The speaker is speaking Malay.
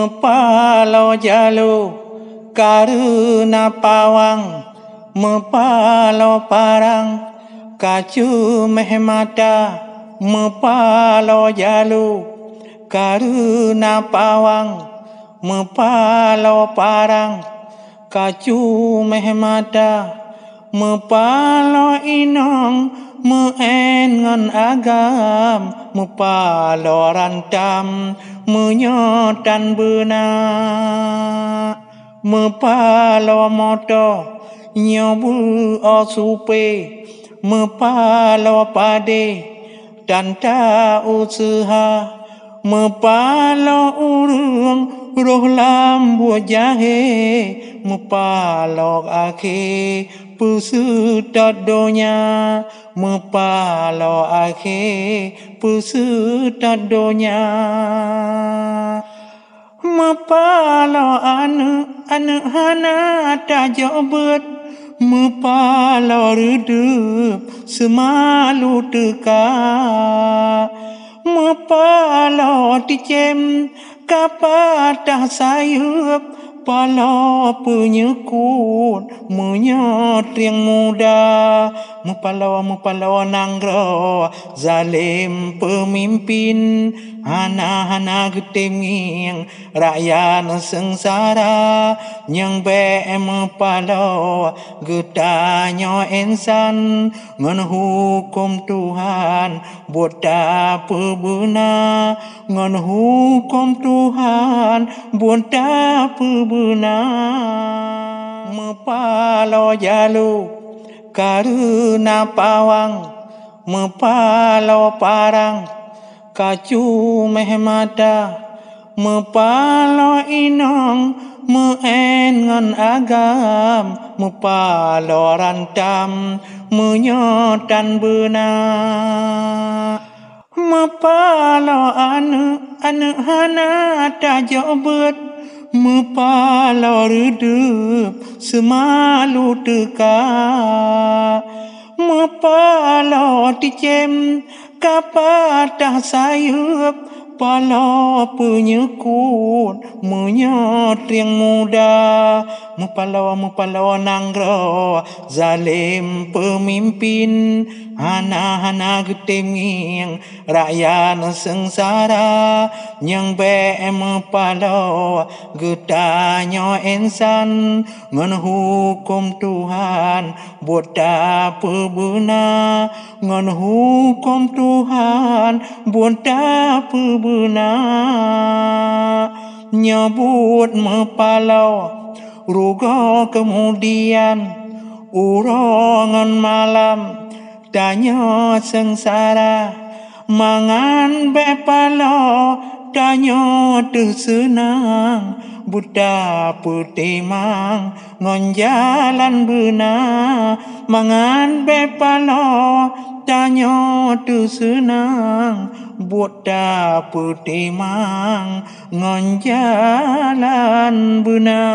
Mepalo jalu karuna pawang, mepalo parang kacu mehmata. Mepalo jalu karuna pawang, mepalo parang kacu mehmata. Mepalo inong meengon agam, mepalo rantam menyotan benak. Mepalo moto nyobu osupe, mepalo pade tanta usaha. Mepalo urung roh lambu jahe, mepalo ake pusut donya. Mepalo ake pusut donya. Mepalo anu hana tajobet, mepalo redup semalu teka. Mepalo dicem kapatah sayup, palo penyekut menyot yang muda. Mepalo nanggro zalim pemimpin, hana geteming rakyat sengsara. Yang be mepalo getanyo insan, ngon hukum Tuhan buat apa guna. Ngon hukum Tuhan buat apa guna. Mepalo jalu karuna pawang, mepalo parang kacu mehmata. Mepalo inong meengon agam, mepalo rantam menyotan benak. Mepalo anu hana tajobet, mepalo redup semalu teka. Mepalo dicem kapatah sayup, palo penyekut menyot yang muda. Mepalo nanggro zalim pemimpin, hana geteming rakyat sengsara. Yang be mepalo getanyo insan, ngon hukum Tuhan buat apa guna. Ngon hukum Tuhan buat apa guna. Nyebut mepalo rugo kemudian urongan malam tanyo sengsara. Mangan bepalo tanyo tu senang, buta putimang ngon jalan benang. Mangan bepalo tanyo tu senang, buta putimang ngon jalan benang.